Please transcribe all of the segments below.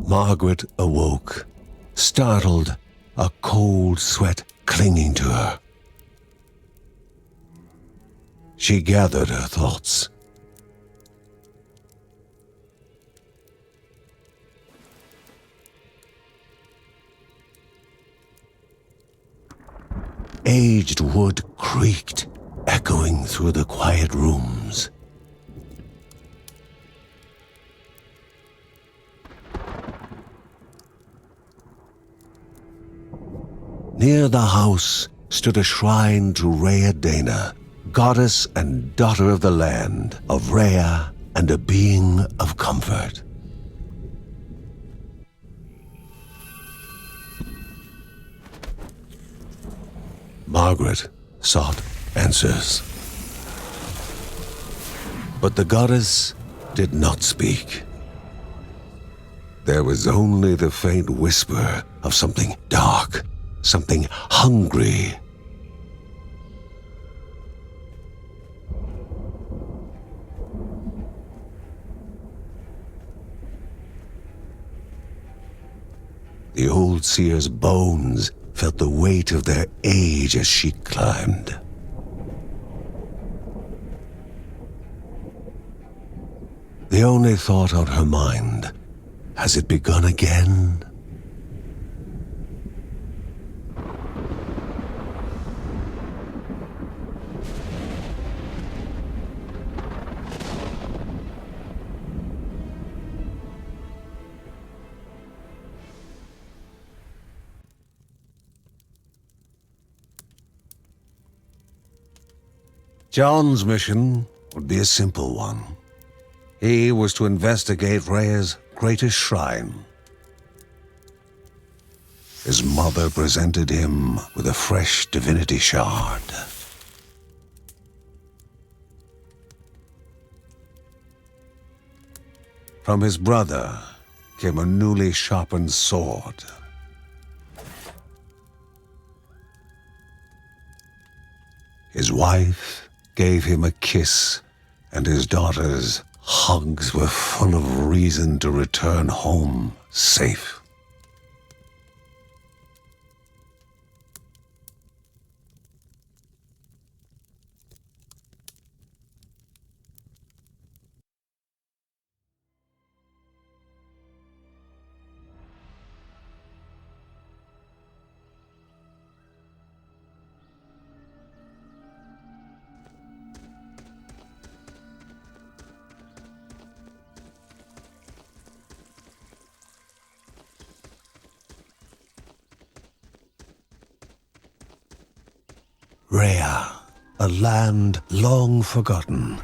Margaret awoke, startled, a cold sweat clinging to her. She gathered her thoughts. Aged wood creaked, echoing through the quiet rooms. Near the house stood a shrine to Rhea Dana, goddess and daughter of the land, of Rhea and a being of comfort. Margaret sought answers. But the goddess did not speak. There was only the faint whisper of something dark, something hungry. The old seer's bones felt the weight of their age as she climbed. The only thought on her mind, has it begun again? John's mission would be a simple one. He was to investigate Rhea's greatest shrine. His mother presented him with a fresh divinity shard. From his brother came a newly sharpened sword. His wife gave him a kiss, and his daughter's hugs were full of reason to return home safe. Rhea, a land long forgotten,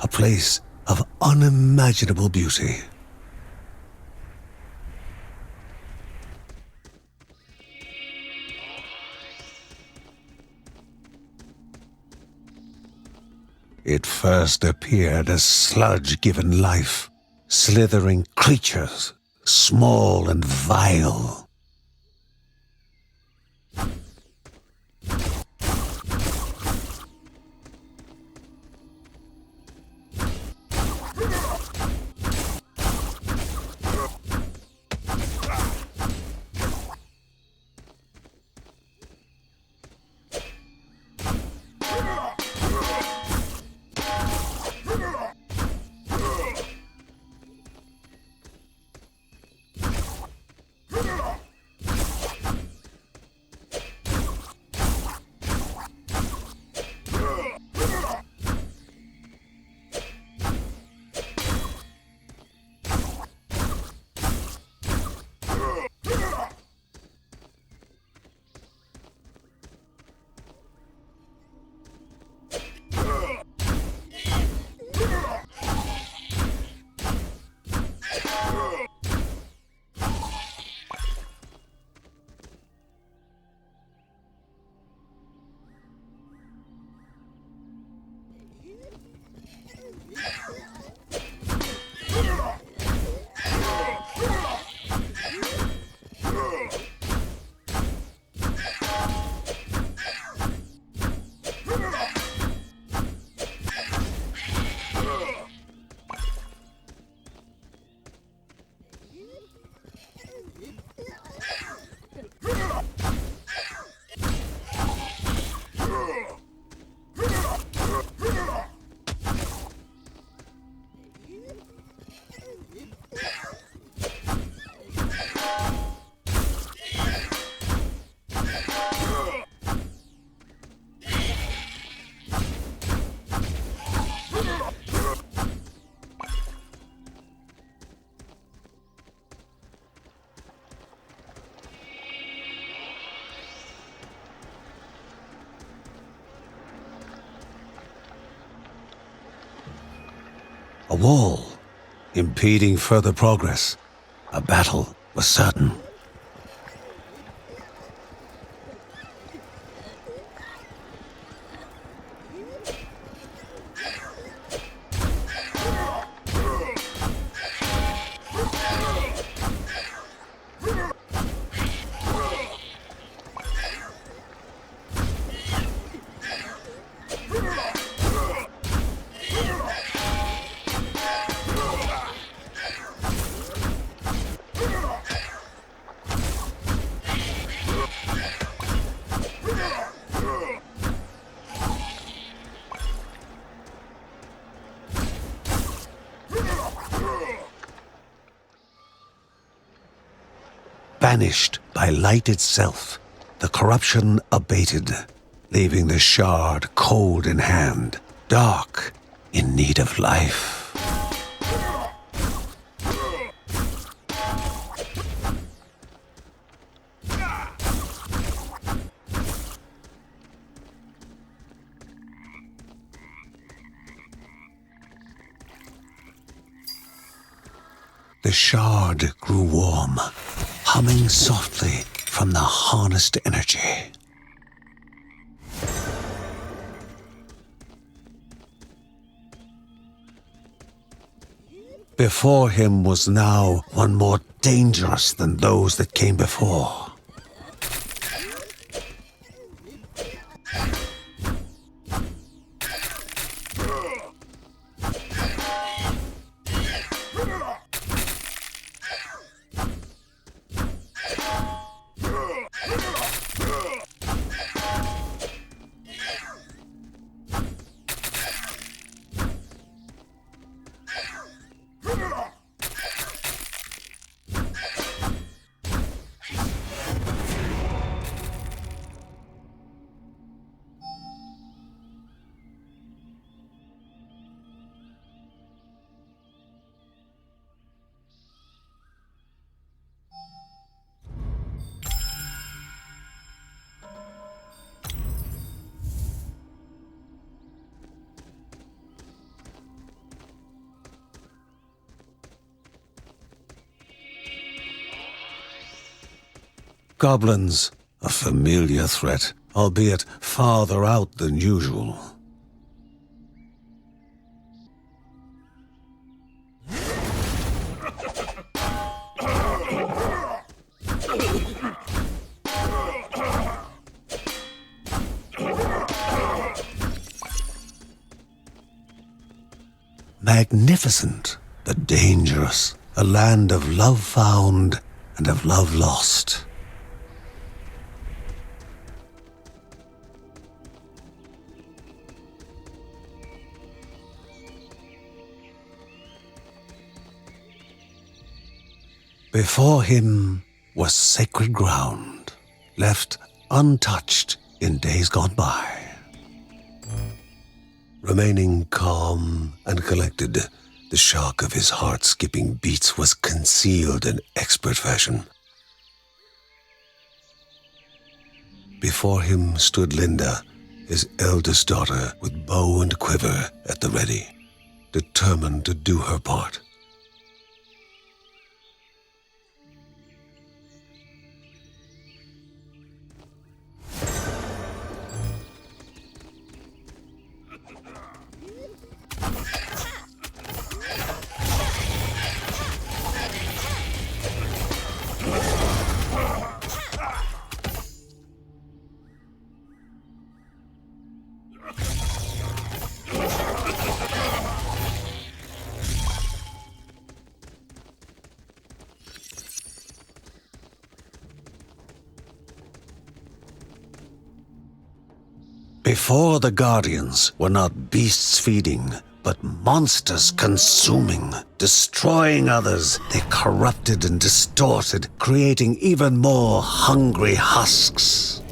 a place of unimaginable beauty. It first appeared as sludge given life, slithering creatures, small and vile. A wall, impeding further progress. A battle was certain. Banished by light itself, the corruption abated, leaving the shard cold in hand, dark, in need of life. The shard grew warm, humming softly from the harnessed energy. Before him was now one more dangerous than those that came before. Goblins, a familiar threat, albeit farther out than usual. Magnificent, but dangerous, a land of love found and of love lost. Before him was sacred ground, left untouched in days gone by. Remaining calm and collected, the shock of his heart-skipping beats was concealed in expert fashion. Before him stood Linda, his eldest daughter, with bow and quiver at the ready, determined to do her part. Before the Guardians were not beasts feeding, but monsters consuming, destroying others. They corrupted and distorted, creating even more hungry husks.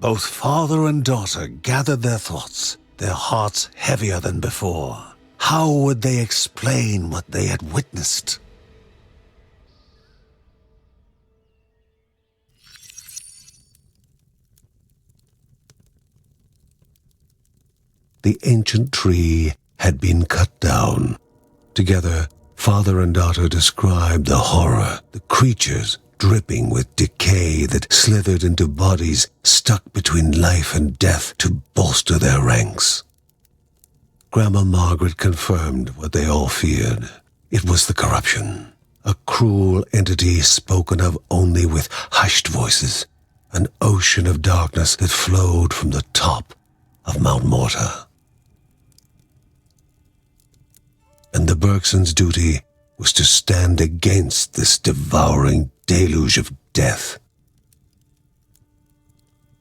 Both father and daughter gathered their thoughts, their hearts heavier than before. How would they explain what they had witnessed? The ancient tree had been cut down. Together, father and daughter described the horror, the creatures dripping with decay that slithered into bodies stuck between life and death to bolster their ranks. Grandma Margaret confirmed what they all feared. It was the corruption, a cruel entity spoken of only with hushed voices, an ocean of darkness that flowed from the top of Mount Morta. And the Bergsons' duty was to stand against this devouring deluge of death.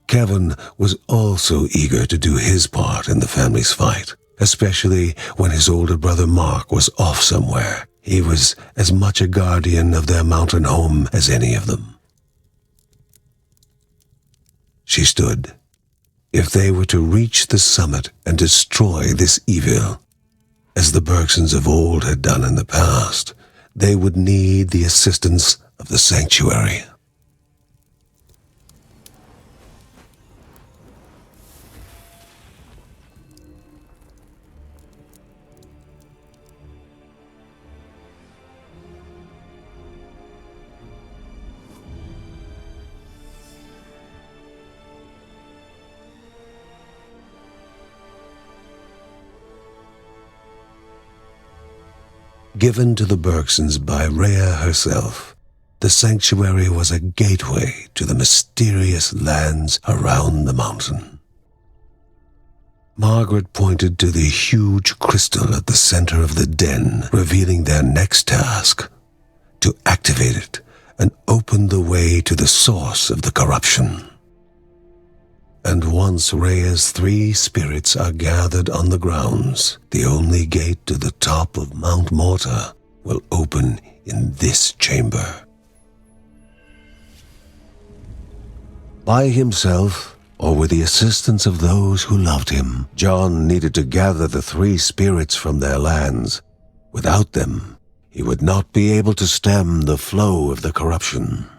Kevin was also eager to do his part in the family's fight, especially when his older brother Mark was off somewhere. He was as much a guardian of their mountain home as any of them. She stood. If they were to reach the summit and destroy this evil, as the Bergsons of old had done in the past, they would need the assistance of the sanctuary. Given to the Bergsons by Rhea herself, the sanctuary was a gateway to the mysterious lands around the mountain. Margaret pointed to the huge crystal at the center of the den, revealing their next task: to activate it and open the way to the source of the corruption. And once Rhea's 3 spirits are gathered on the grounds, the only gate to the top of Mount Morta will open in this chamber. By himself, or with the assistance of those who loved him, John needed to gather the 3 spirits from their lands. Without them, he would not be able to stem the flow of the corruption.